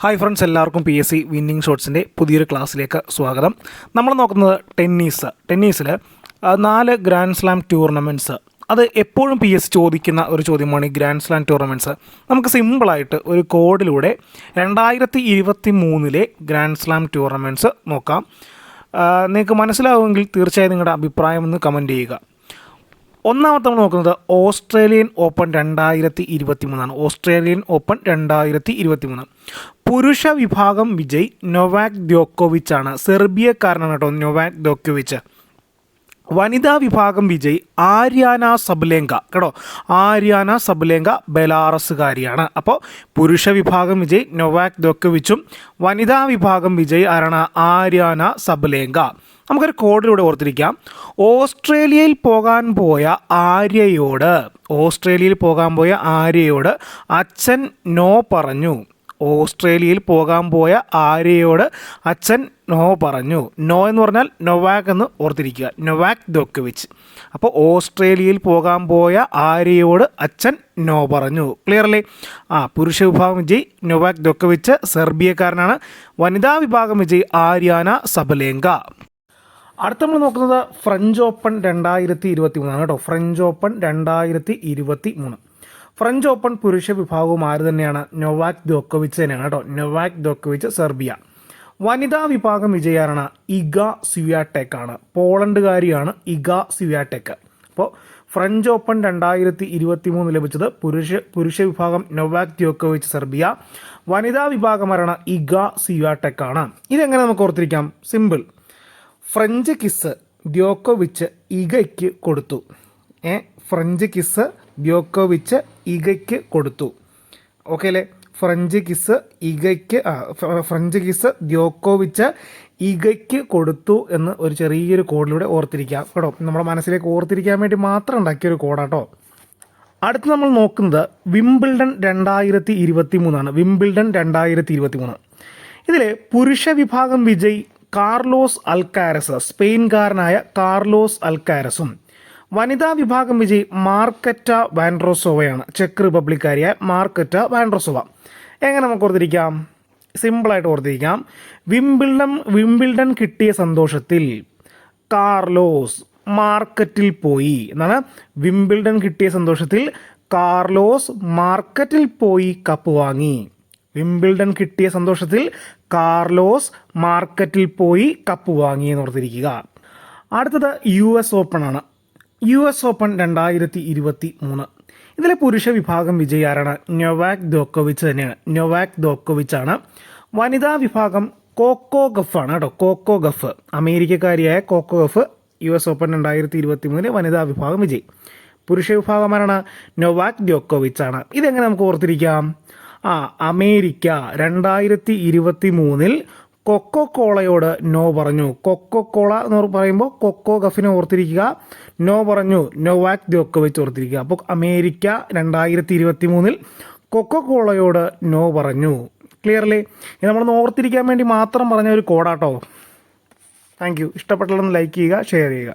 Hi friends, എല്ലാവർക്കും PSC winning ഷോട്ട്സിൻ്റെ പുതിയൊരു ക്ലാസ്സിലേക്ക് സ്വാഗതം. നമ്മൾ നോക്കുന്നത് ടെന്നീസിൽ 4 ഗ്രാൻഡ് സ്ലാം ടൂർണമെൻറ്റ്സ്. അത് എപ്പോഴും PSC ചോദിക്കുന്ന ഒരു ചോദ്യമാണ് ഈ ഗ്രാൻഡ് സ്ലാം ടൂർണമെൻറ്റ്സ്. നമുക്ക് സിമ്പിളായിട്ട് ഒരു കോഡിലൂടെ 2023 ഗ്രാൻഡ് സ്ലാം ടൂർണമെൻറ്റ്സ് നോക്കാം. നിങ്ങൾക്ക് മനസ്സിലാവുമെങ്കിൽ തീർച്ചയായും നിങ്ങളുടെ അഭിപ്രായം ഒന്ന് കമൻറ്റ് ചെയ്യുക. ഒന്നാമത്തെ നമ്മൾ നോക്കുന്നത് ഓസ്ട്രേലിയൻ ഓപ്പൺ 2023. ഓസ്ട്രേലിയൻ ഓപ്പൺ 2023 പുരുഷ വിഭാഗം വിജയ് നൊവാക് ദ്യോക്കോവിച്ച് ആണ്. സെർബിയക്കാരനാണ് കേട്ടോ നൊവാക് ദ്യോക്കോവിച്ച്. വനിതാ വിഭാഗം വിജയ് ആര്യാന സബലേങ്ക ബെലാറസുകാരിയാണ്. അപ്പോൾ പുരുഷ വിഭാഗം വിജയ് നൊവാക് ദ്യോക്കോവിച്ചും വനിതാ വിഭാഗം വിജയ് ആരാണ്? Aryna Sabalenka. നമുക്കൊരു കോഡിലൂടെ ഓർത്തിരിക്കാം. ഓസ്ട്രേലിയയിൽ പോകാൻ പോയ ആര്യയോട് അച്ഛൻ നോ പറഞ്ഞു. നോ എന്ന് പറഞ്ഞാൽ നൊവാക് എന്ന് ഓർത്തിരിക്കുക. നൊവാക് ദ്യോക്കോവിച്ച്. അപ്പോൾ ഓസ്ട്രേലിയയിൽ പോകാൻ പോയ ആര്യയോട് അച്ഛൻ നോ പറഞ്ഞു. ക്ലിയർ അല്ലേ? പുരുഷ വിഭാഗം വിജയ് നൊവാക് ദ്യോക്കോവിച്ച് സെർബിയക്കാരനാണ്. വനിതാ വിഭാഗം വിജയ് ആര്യാന സബലേങ്ക. അടുത്ത നമ്മൾ നോക്കുന്നത് ഫ്രഞ്ച് ഓപ്പൺ 2023 കേട്ടോ. French open 2023. ഫ്രഞ്ച് ഓപ്പൺ പുരുഷ വിഭാഗവും ആര് തന്നെയാണ്? നൊവാക് ദ്യോക്കോവിച്ച് തന്നെയാണ് കേട്ടോ. നൊവാക് ദ്യോക്കോവിച്ച് സെർബിയ. വനിതാ വിഭാഗം വിജയാരാണ്? ഇഗ സ്വിയാടെക് ആണ്. പോളണ്ടുകാരിയാണ് ഇഗ സ്വിയാടെക്. അപ്പോൾ ഫ്രഞ്ച് ഓപ്പൺ 2023 ലഭിച്ചത് പുരുഷ വിഭാഗം നൊവാക് ദ്യോക്കോവിച്ച് സെർബിയ. വനിതാ വിഭാഗം ആരാണ്? ഇഗ സ്വിയാടെക് ആണ്. ഇതെങ്ങനെ നമുക്ക് ഓർത്തിരിക്കാം? സിമ്പിൾ. ഫ്രഞ്ച് കിസ് ദ്യോക്കോവിച്ച് ഇഗയ്ക്ക് കൊടുത്തു. ഫ്രഞ്ച് കിസ് ദ്യോക്കോവിച്ച് ഇഗയ്ക്ക് കൊടുത്തു. ഓക്കെ അല്ലേ? ഫ്രഞ്ച് കിസ് ദ്യോക്കോവിച്ച് ഇഗയ്ക്ക് കൊടുത്തു എന്ന് ഒരു ചെറിയൊരു കോഡിലൂടെ ഓർത്തിരിക്കാം കേട്ടോ. നമ്മുടെ മനസ്സിലേക്ക് ഓർത്തിരിക്കാൻ വേണ്ടി മാത്രം ഉണ്ടാക്കിയൊരു കോഡാട്ടോ. അടുത്ത് നമ്മൾ നോക്കുന്നത് വിംബിൾഡൺ 2023 വിംബിൾഡൺ 2023. ഇതിൽ പുരുഷ വിഭാഗം വിജയ് കാർലോസ് അൽക്കാരസ്, സ്പെയിൻകാരനായ കാർലോസ് അൽക്കാരസും വനിതാ വിഭാഗം വിജയ് മാർക്കറ്റ വാൻഡ്രോസോവയാണ്. ചെക്ക് റിപ്പബ്ലിക്കാരിയായ മാർക്കറ്റ വാൻഡ്രോസോവ. എങ്ങനെ നമുക്ക് ഓർത്തിരിക്കാം? സിമ്പിളായിട്ട് ഓർത്തിരിക്കാം. വിംബിൾഡൺ കിട്ടിയ സന്തോഷത്തിൽ കാർലോസ് മാർക്കറ്റിൽ പോയി എന്നാണ്. വിംബിൾഡൺ കിട്ടിയ സന്തോഷത്തിൽ കാർലോസ് മാർക്കറ്റിൽ പോയി കപ്പ് വാങ്ങി. വിംബിൾഡൺ കിട്ടിയ സന്തോഷത്തിൽ കാർലോസ് മാർക്കറ്റിൽ പോയി കപ്പ് വാങ്ങി എന്ന് ഓർത്തിരിക്കുക. അടുത്തത് US ഓപ്പൺ ആണ്. US Open 2023. ഇതിലെ പുരുഷ വിഭാഗം വിജയ് ആരാണ്? നൊവാക് ദ്യോക്കോവിച്ച് തന്നെയാണ്. നൊവാക് ദ്യോക്കോവിച്ച് ആണ്. വനിതാ വിഭാഗം കോക്കോ ഗഫ് ആണ് കേട്ടോ. കോക്കോ ഗഫ്, അമേരിക്കക്കാരിയായ കോക്കോ ഗഫ്. US ഓപ്പൺ 2023 വനിതാ വിഭാഗം വിജയ്. പുരുഷ വിഭാഗം ആരാണ്? നൊവാക് ദ്യോക്കോവിച്ച് ആണ്. ഇതെങ്ങനെ നമുക്ക് ഓർത്തിരിക്കാം? അമേരിക്ക 2023 കൊക്കോ കോളയോട് നോ പറഞ്ഞു. കൊക്കോ കോള എന്ന് പറയുമ്പോൾ കൊക്കോ ഗഫിനെ ഓർത്തിരിക്കുക. നോ പറഞ്ഞു നൊവാക് ദ്യോക്കോവിച്ച് ഓർത്തിരിക്കുക. അപ്പോൾ അമേരിക്ക 2023 കൊക്കോ കോളയോട് നോ പറഞ്ഞു. ക്ലിയർലി? ഇത് നമ്മളൊന്ന് ഓർത്തിരിക്കാൻ വേണ്ടി മാത്രം പറഞ്ഞ ഒരു കോഡാട്ടോ. Thank you. ഇഷ്ടപ്പെട്ടാലൊന്ന് ലൈക്ക് ചെയ്യുക, ഷെയർ ചെയ്യുക.